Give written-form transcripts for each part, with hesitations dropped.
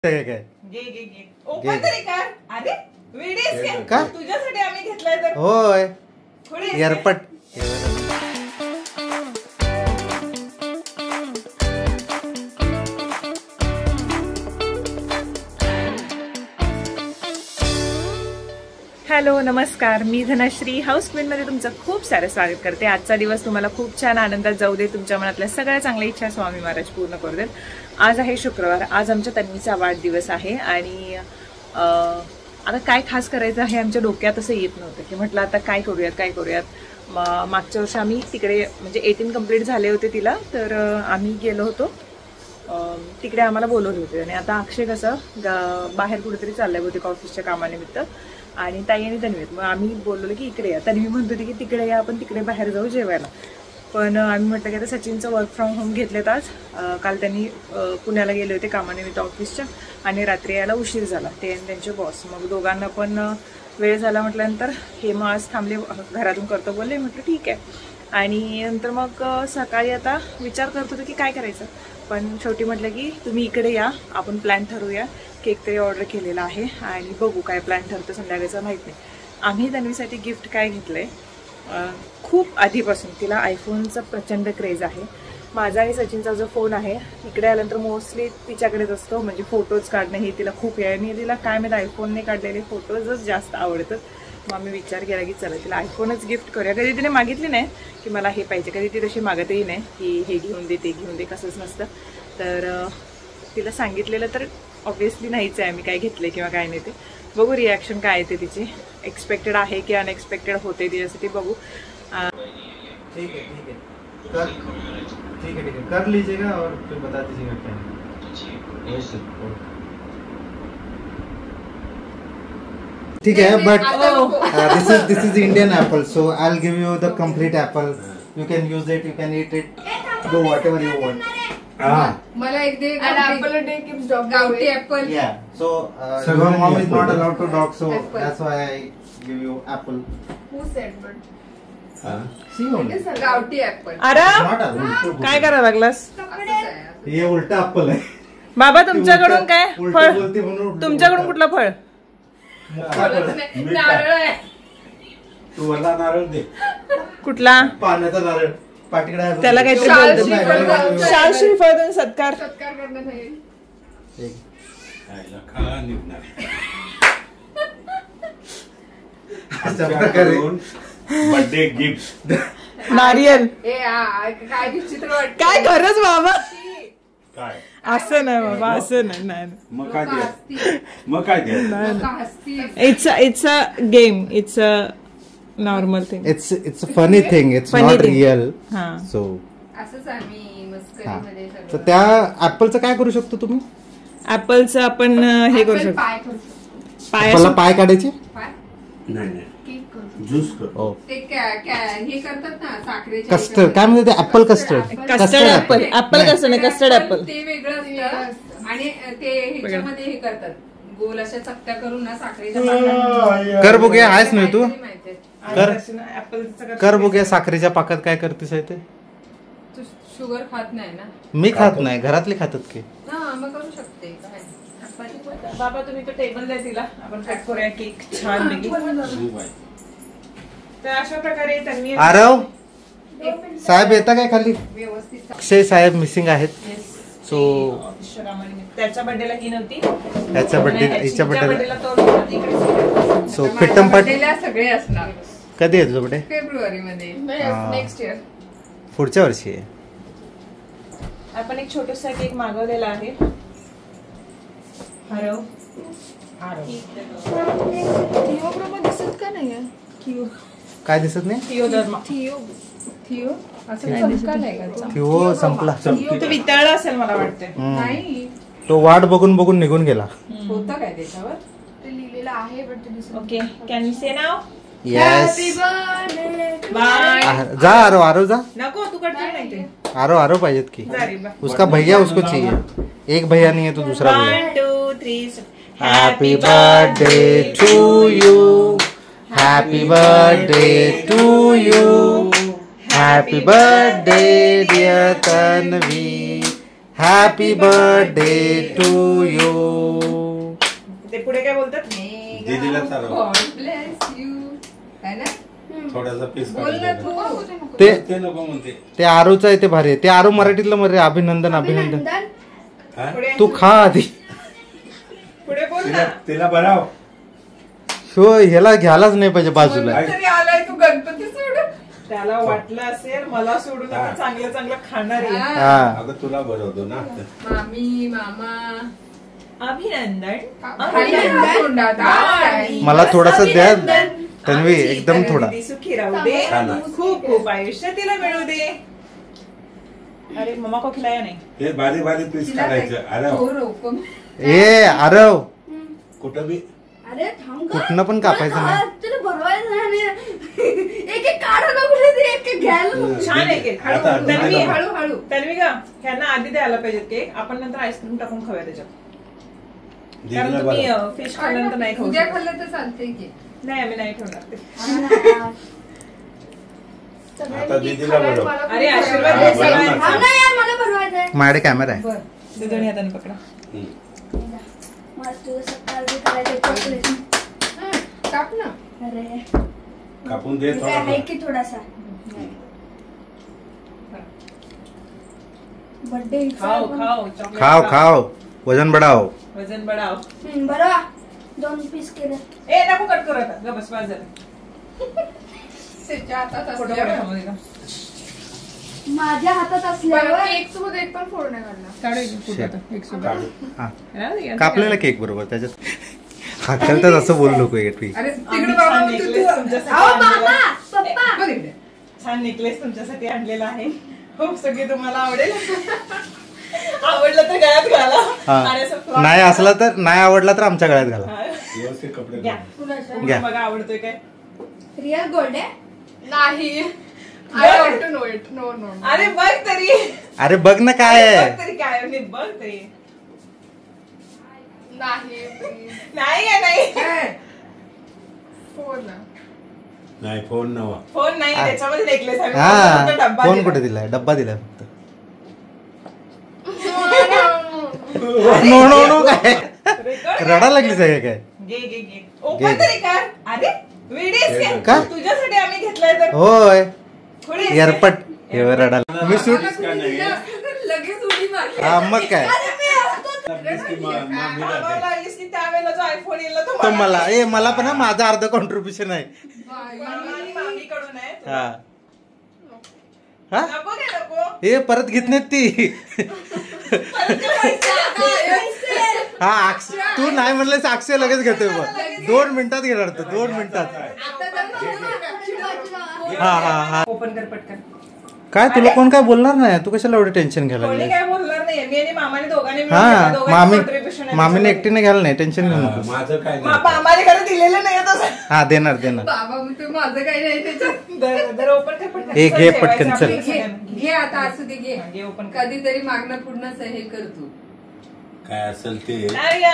काय घे घे घे ओपन तरी कर. अरे व्हिडिओ का तुझ्यासाठी आम्ही घेतलाय तर होय एअरपट. हॅलो नमस्कार, मी धनश्री हाऊस क्वीनमध्ये तुमचं खूप सारं स्वागत करते. आजचा दिवस तुम्हाला खूप छान आनंदात जाऊ दे. तुमच्या मनातल्या सगळ्या चांगल्या इच्छा स्वामी महाराज पूर्ण करू देत. आज आहे शुक्रवार. आज आमच्या तन्वीचा वाढदिवस आहे आणि आता काय खास करायचं आहे आमच्या डोक्यात असं येत नव्हतं की म्हटलं आता काय करूयात. मागच्या वर्षी आम्ही तिकडे म्हणजे 18 कंप्लीट झाले होते तिला, तर आम्ही गेलो होतो तिकडे, आम्हाला बोलवले होते. आणि आता अक्षय कसं बाहेर कुठेतरी चाललंय होते ऑफिसच्या कामानिमित्त, आणि ताई आणि तन्वीत. मग आम्ही बोलवलं की इकडे या. तन्वी म्हणत होती की तिकडे या, आपण तिकडे बाहेर जाऊ जेवायला. पण आम्ही म्हटलं की आता सचिनचं वर्क फ्रॉम होम घेतलेत आज. काल त्यांनी पुण्याला गेले होते कामानिमित्त ऑफिसच्या, आणि रात्री यायला उशीर झाला ते आणि त्यांचे बॉस. मग दोघांना पण वेळ झाला म्हटल्यानंतर हे मग आज थांबले, घरातून करतो बोलले. म्हटलं ठीक आहे. आणि नंतर मग सकाळी आता विचार करत होतो की काय करायचं, पण शेवटी म्हटलं की तुम्ही इकडे या, आपण प्लॅन ठरवूया. केक तरी ऑर्डर केलेला आहे आणि बघू काय प्लॅन ठरतं संध्याकाळचं माहीत नाही. आम्ही तन्वीसाठी गिफ्ट काय घेतलं आहे, खूप आधीपासून तिला आयफोनचा प्रचंड क्रेज आहे. माझा आणि सचिनचा जो फोन आहे इकडे आल्यानंतर मोस्टली तिच्याकडेच असतो, म्हणजे फोटोज काढणं हे तिला खूप आहे. आणि तिला काय माहीत आयफोनने काढलेले फोटोजच जास्त आवडतात. मग आम्ही विचार केला की चला तिला आयफोनच गिफ्ट करूया. कधी तिने मागितली नाही की मला हे पाहिजे, कधी ती तशी मागतही नाही की हे घेऊन दे ते घेऊन दे, कसंच नसतं. तर तिला सांगितलेलं तर ऑब्व्हियसली नाहीच आहे आम्ही काय घेतले किंवा काय नाही ते. बघू रिॲक्शन काय येते तिची, एक्सपेक्टेड आहे की अनएक्सपेक्टेड होते तिच्यासाठी, बघू. ठीक है कर लीजिएगा और फिर बता दीजिएगा क्या है. ठीक है, but this is Indian apple, so I'll give you the complete apple. You can use it, you can eat it, do whatever you want. मला एक दे ऍपल डे गिफ्ट डॉग गावठी apple. Yeah, so your mom is not allowed to dog, so that's why I give you apple. Who said but? See only. गावठी apple. अरे Not allowed. काय करायला लागलास? ये उलटा apple है. बाबा तुमच्याकडून काय फळ, बोलती म्हणून तुमच्याकडून कुठलं फळ? नारळ आहे. तू वरला नारळ दे. कुठला? पाण्याचा नारळ. पाटीकडा त्याला काहीतरी बोलतो. शाल श्रीफळ देऊन सत्कार करण्यात आहे. अशा प्रकारे बर्थडे गिफ्ट नारियल. काय विचित्र वाटत. काय खरंच बाबा, काय असं नाही बाबा, असं नाही. मग काय द्या. It's a game, it's a normal thing. it's a funny thing, it's Funny not thing. real. So असंच आम्ही मस्करीमध्ये तर त्या ऍपलचं काय करू शकतो तुम्ही? ऍपलचं आपण हे करू शकतो, पाय करू शकतो. ऍपलला पाय काढायचे. पाय नाही केक करू. ज्यूस कर. ते हे करतात ना साखरेचे कस्टर्ड काय म्हणते ते? Apple custard. Custard apple. Apple कसं नाही, कस्टर्ड ऍपल. ते वेगळं असतं. आणि ते ह्याच्यामध्ये हे करतात, गोल अशा चकत्या करून ना साखरेच्या पाकात. कर बघूया, आहेस नाही तू? ऍपल कर बघूया साखरेच्या पाकात काय करतेस आहे ते. तू शुगर खात नाही ना? मी खात नाही, घरातले खातात की. हा मग करू शकते. बाबा तुम्ही तो टेबल द्या तिला, आपण कट करूया केक छान पैकी. तर अशा प्रकारे त्यांनी आरव साहेब येता काय खाली? व्यवस्थित अक्षय साहेब मिसिंग आहेत. सो त्याच्या बर्थडेला ही नव्हती, ह्याच्या बर्थडे हिच्या बर्थडेला. बर्थडेला तो इकडे. सो पिट्टमपाट सगळे असणार. कधी आहे तुझं बर्थडे? फेब्रुवारी मध्ये. नेक्स्ट इयर, पुढच्या वर्षी आहे. आपण एक छोटासा केक मागवलेला आहे. आरव दिसत का नाही? काय दिसत नाही? थिओ असं दिसत नाही का? थियो संपला. तो वितळला असेल मला वाटतं. नाही, तो वाट बघून बघून निघून गेला. होतं काय त्याच्यावर? ते लिहिलेलं आहे पण ते दिसत. Okay, can you say now? Yes. Bye. जा आरव, आरव जा. नको तू कट कर नाही ते. आरव पाहिजेत की. उसका भैया उसको चाहिए. एक भैया नहीं है तो दूसरा भैया. 1 2 3. Happy birthday to you, happy birthday to you, happy birthday dear Tanvi, happy birthday to you. ते पुढे काय बोलतात? दीदीला चालव. God bless you. है ना? थोडासा पीस बोल ना तू. ते नको म्हणते. ते आरूचं आहे, ते भारी आहे. ते आरू मराठीतलं मध्ये अभिनंदन अभिनंदन. हा? पुढे तू खा आधी. पुढे बोल ना. तिला भराव. शो ह्याला घ्यायलाच नाही पाहिजे बाजूला. तरी आलाय तू गणपती सोडून. त्याला वाटलं असेल मला सोडून आता चांगलं चांगलं खाणार आहे. हा अगं तुला भरवतो ना. मामी मामा अभिनंदन. मला थोडासा द्या तन्वी, एकदम थोडा. दीदी सुखी राहू दे, छान. खूप खूप आयुष्य तिला मिळू दे. अरे मम्मा को खिलाया नाही. हे बारीक बारीक पीस काढायचं. अरे ए आरव, कुठं बी अरे थांब गं. कुठनं पण कापायचं नाही. तुला भरवायचं नाही. एक एक काढायला कुठे ते एक एक घ्यायला. छान आहे केक. आता तन्वी हळूहळू. तन्वी का ह्यांना आधी द्यायला पाहिजे केक. आपण नंतर आईस्क्रीम टाकून खाऊया त्याच्यात. कारण दीदीला तुम्ही भराव. फिश खाल्ल्यानंतर नाही खाऊ उद्या शकत. खाल्लं तर चालतंय की. नाही आम्ही नाही ठेवणार ते. आता दीदीला भरव. अरे आशीर्वाद हा, दे बरोबर. सगळ्यांना. थांब ना यार, मला भरवायचं आहे. माझ्याकडे कॅमेरा आहे. ते दोन्ही हाताने पकडा. मला तुझं सकाळ करायचं चॉकलेट. काप ना. अरे कापून दे ठीक आहे, आहे थोडा. की थोडासा बर्थडे खाओ खाओ chocolate खाओ खाओ, वजन बढ़ाओ. वजन बढाव. बरं 2 पीस केले. ए नको कट करू आता. ग बस बाजार. त्याच्या हातात फोटो असल्यावर. काढा का? माझ्या हातात असल्यावर केक सोबत एक पण फोड नाही काढला. काढू एक फोटो आता. एक सोबत. काढू. हा राहू दे, यांचं कापलेला काय? केक बरोबर त्याच्यात. हाकलतात असं बोलू नको एटवी. अरे आम्ही तिकडे छान बाबा necklace तू तुमच्यासाठी अहो आणलेला बाबा आहे. पप्पा बघ इकडे. छान नेकलेस तुमच्यासाठी आणलेला आहे. खूप सगळे तुम्हाला आवडेल. आवडलं तर गळ्यात घाला. आणि असं हा flower- नाही असला तर, नाही आवडला तर आमच्या गळ्यात घाला. हा. व्यवस्थित कपडे घ्या. घाल. कुणाचा घ्या. बघा आवडतोय काय. रिअल गोल्ड आहे. नाही. I want to know it. No, no. अरे बघ तरी. अरे बघ ना काय अरे आहे. बघ तरी काय आहे. बघ तरी. नाही, please. नाही काय नाही. फोन ना. नाही फोन नवा. फोन नाही त्याच्यामध्ये नेकलेस आहे. फक्त हा डब्बा फोन दिला. कुठे दिलाय? डब्बा दिलाय फक्त. No. नो नो नो काय Record रडा लागली सगळे काय. घे घे घे. ओपन तरी कर. अरे व्हिडिओ का? तुझ्यासाठी आम्ही घेतलाय तर होय थोडी एअरपट हे रडा. मी सूट का नाही? लगेच उडी मारली. हा मग काय त्यावेळेला जो आयफोन येईल ना तो मला मला पण हा, माझं अर्ध कॉन्ट्रीब्युशन आहे. मामीकडून आहे. हा हा नको घे नको. हे परत घेत नाहीत ती. हा तू नाही म्हणलं अक्षय लगेच घेतोय मग 2 मिनिटात घेणार तो 2 मिनिटात. हा हा हा ओपन कर पटकन. काय तुला कोण काय बोलणार नाही, तू कशाला एवढं टेन्शन घ्यायला कोणी लागली. काय बोलणार नाही. मी आणि मामाने दोघांनी मिळून हा घेतलं. दोघांचं contribution आहे मामीने त्याच्यामध्ये. एकटीने घ्यायला नाही, टेन्शन घेऊ नको. माझं काय नाही. मामाने खरं दिलेलं नाही तसं. हा देणार देणार. बाबा मग तू माझं काही नाही त्याच्यात. जर ओपन कर पटकन. हे घे चल, पटकन, ठेवायचं चल. आपल्या सगळ्यांना. घे आता असू दे घे. घे ओपन कर. कधीतरी मागणं पुढणं हे कर तू. काय असेल ते. नारिया.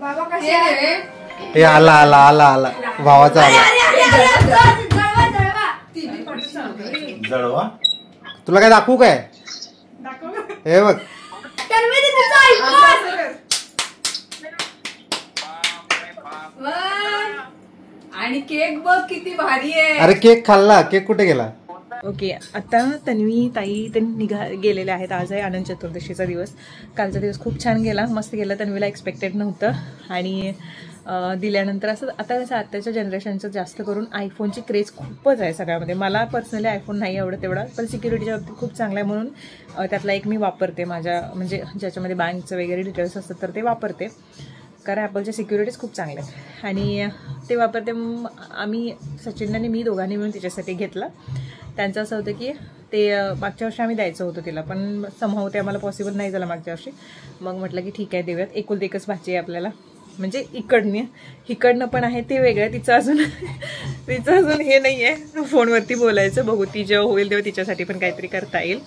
बाबा हे कसे आहे? रे. हे आला आला आला आला भावाचा आला. जळवा. ती बी पण सांगते. जळवा. तुला काय दाखवू काय? दाखव ना. हे बघ तन्वी दीदीचा iPhone. आणि केक बघ किती भारी आहे. अरे केक खाल्ला, केक कुठे गेला? ओके आता तन्वी ताई ते गेलेले आहेत. आज आहे अनंत चतुर्दशीचा दिवस. कालचा दिवस खूप छान गेला, मस्त गेला. तन्वीला एक्सपेक्टेड नव्हतं आणि दिल्यानंतर असं आता कसं आत्ताच्या जनरेशनचं जास्त करून आयफोनची क्रेज खूपच आहे सगळ्यामध्ये. मला पर्सनली आयफोन नाही आवडत तेवढा, पण सिक्युरिटीच्या बाबतीत खूप चांगला आहे म्हणून त्यातला एक मी वापरते. माझ्या म्हणजे ज्याच्यामध्ये बँकचं वगैरे डिटेल्स असतात तर ते वापरते, कारण ॲपलच्या सिक्युरिटीज खूप चांगल्या आहेत आणि ते वापरते. आम्ही सचिन आणि मी दोघांनी मिळून तिच्यासाठी घेतला. त्यांचं असं होतं की ते मागच्या वर्षी आम्ही द्यायचं होतं तिला, पण समहाव ते आम्हाला पॉसिबल नाही झालं मागच्या वर्षी. मग म्हटलं की ठीक आहे देऊयात. एकुलती एकच भाची आहे आपल्याला, म्हणजे इकडनं पण आहे ते वेगळं. तिचं अजून हे नाही आहे फोनवरती बोलायचं. बघू ती जेव्हा होईल तेव्हा तिच्यासाठी पण काहीतरी करता येईल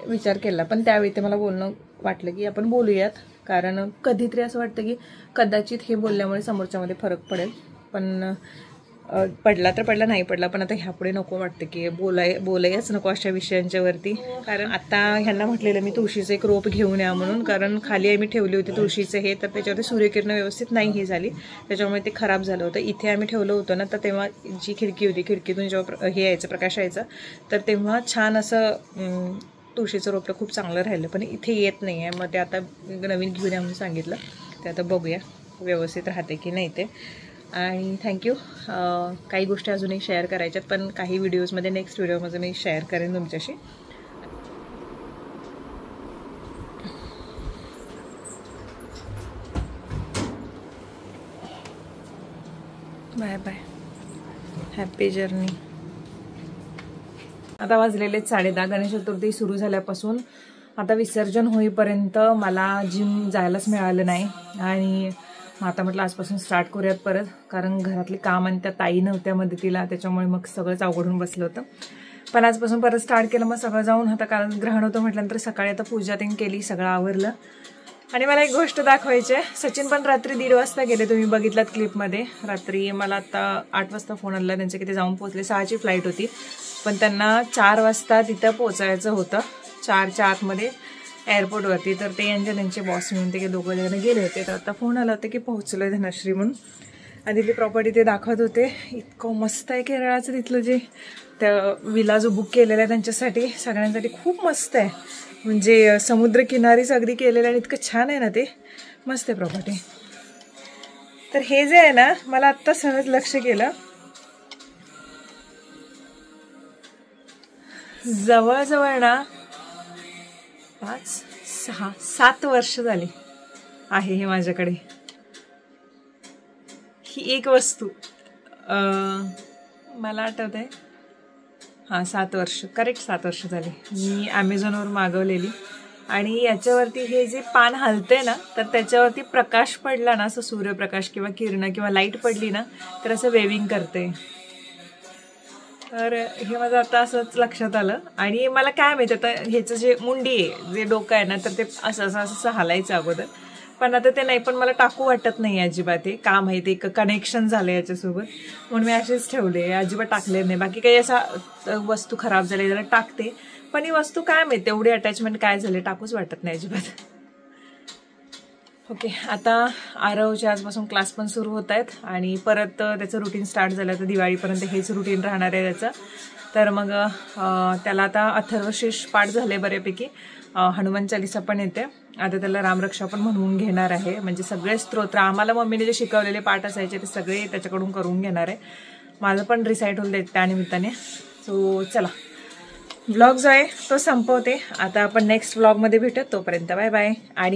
विचार केला. पण त्यावेळी ते मला बोलणं वाटलं की आपण बोलूयात, कारण कधीतरी असं वाटतं की कदाचित हे बोलल्यामुळे समोरच्यामध्ये फरक पडेल. पण पडला तर पडला, नाही पडला, पण आता ह्यापुढे नको वाटतं की बोलायच नको अशा विषयांच्यावरती. कारण आता ह्यांना म्हटलेलं मी तुळशीचं एक रोप घेऊन या म्हणून, कारण खाली आम्ही ठेवली होती तुळशीचं हे, तर त्याच्यावरती सूर्यकिरणं व्यवस्थित नाही हे झाली, त्याच्यामुळे ते खराब झालं होतं. इथे आम्ही ठेवलं होतं ना, तर तेव्हा जी खिडकी होती, खिडकीतून जेव्हा हे यायचं, प्रकाश यायचा, तर तेव्हा छान असं तुळशीचं रोपटं खूप चांगलं राहिलं, पण इथे येत नाही आहे. मग ते आता नवीन घेऊन या म्हणून सांगितलं, ते आता बघूया व्यवस्थित राहते की नाही ते. आणि थँक्यू. काही गोष्टी अजूनही शेअर करायच्यात, पण काही व्हिडिओजमध्ये नेक्स्ट व्हिडिओमध्ये मी शेअर करेन तुमच्याशी. Bye bye, happy journey. आता वाजलेले 10:30. गणेश चतुर्थी सुरू झाल्यापासून आता विसर्जन होईपर्यंत मला जिम जायलाच मिळालं नाही. आणि आता म्हटलं आजपासून स्टार्ट करूयात परत, कारण घरातली काम आणि त्या ताई नव्हत्या मदतीला, त्याच्यामुळे मग सगळंच अवघडून बसलं होतं. पण आजपासून परत स्टार्ट केलं. मग सगळं जाऊन आता, कारण ग्रहण होतं म्हटल्यानंतर सकाळी आता पूजा त्यांनी केली, सगळं आवरलं. आणि मला एक गोष्ट दाखवायची आहे. सचिन पण रात्री 1:30 वाजता गेले, तुम्ही बघितलात क्लिपमध्ये. रात्री मला आता 8 वाजता फोन आला त्यांचे की ते जाऊन पोहोचले. 6ची फ्लाईट होती, पण त्यांना 4 वाजता तिथं पोहोचायचं होतं, 4च्या आतमध्ये एअरपोर्टवरती. तर ते त्यांचे बॉस मिळून ते दोघं जण गेले होते. तर आता फोन आला होता की पोहोचलोय धनश्री म्हणून. आणि तिथली प्रॉपर्टी ते दाखवत होते. इतकं मस्त आहे केरळाचं तिथलं, जे त्या विला जो बुक केलेला आहे त्यांच्यासाठी सगळ्यांसाठी, खूप मस्त आहे. म्हणजे समुद्रकिनारीच अगदी केलेलं आणि इतकं छान आहे ना, ते मस्त आहे प्रॉपर्टी. तर हे जे आहे ना, मला आत्ता सहज लक्ष केलं, जवळजवळ ना 5, 6, 7 वर्ष झाली आहे हे माझ्याकडे. ही एक वस्तू मला आठवत आहे, 7 वर्ष, करेक्ट 7 वर्ष झाली. मी ॲमेझॉनवर मागवलेली. आणि याच्यावरती हे जे पान हलते ना, तर त्याच्यावरती प्रकाश पडला ना, असं सूर्यप्रकाश किंवा किरण किंवा लाईट पडली ना, तर असं वेविंग करते. तर हे माझं आता असंच लक्षात आलं. आणि मला काय माहिती, आता ह्याचं जे मुंडी आहे, जे डोकं आहे ना, तर ते असं असं असं हलायचं अगोदर, पण आता ते नाही. पण मला टाकू वाटत नाही अजिबात. हे का माहिती, एक कनेक्शन झालं याच्यासोबत, म्हणून मी असेच ठेवले, अजिबात टाकले नाही. बाकी काही असा वस्तू खराब झाली जरा टाकते, पण ही वस्तू काय माहिती एवढी अटॅचमेंट काय झाले, टाकूच वाटत नाही अजिबात. ओके, आता आरवच्या आजपासून क्लास पण सुरू होत आहेत आणि परत त्याचं रुटीन स्टार्ट झालं. तर दिवाळीपर्यंत हेच रुटीन राहणार आहे त्याचं. तर मग त्याला आता अथर्वशीर्ष पाठ झाले बऱ्यापैकी, हनुमान चालीसा पण येते. आता त्याला रामरक्षा पण म्हणून घेणार आहे. म्हणजे सगळे स्तोत्र आम्हाला मम्मीने जे शिकवलेले पाठ असायचे ते सगळे त्याच्याकडून करून घेणार आहे. माझं पण रिसाईट होईल त्यानिमित्ताने. सो चला, व्लॉग जो आहे तो संपवते. आता आपण नेक्स्ट व्लॉगमध्ये भेटू. तोपर्यंत बाय बाय. आणि